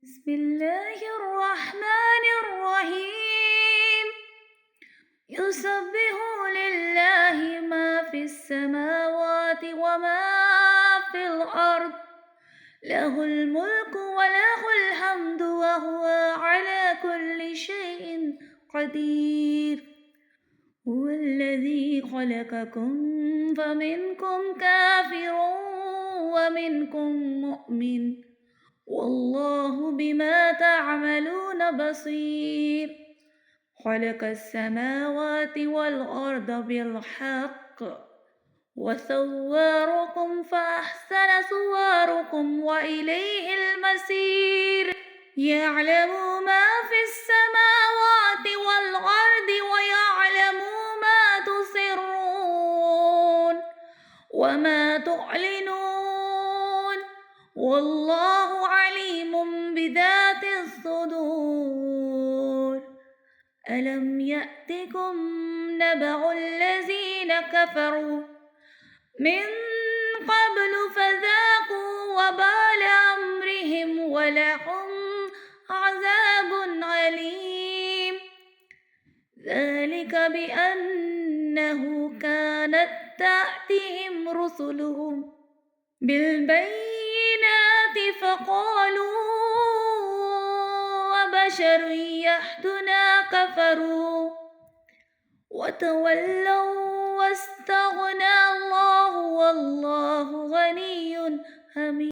بسم الله الرحمن الرحيم يسبح لله ما في السماوات وما في الأرض له الملك وله الحمد وهو على كل شيء قدير هو الذي خلقكم فمنكم كافر ومنكم مؤمن والله بما تعملون بصير خلق السماوات والأرض بالحق وصوركم فأحسن صوركم وإليه المصير يعلم ما في السماوات والأرض ويعلم ما تسرون وما تعلنون والله عليم بذات الصدور ألم يأتكم نبأ الذين كفروا من قبل فذاقوا وبال أمرهم ولهم عذاب عليم ذلك بأنه كانت تأتيهم رسلهم بالبينات فقالوا وبشر يهدنا كفروا وتولوا واستغنى الله والله غني حميد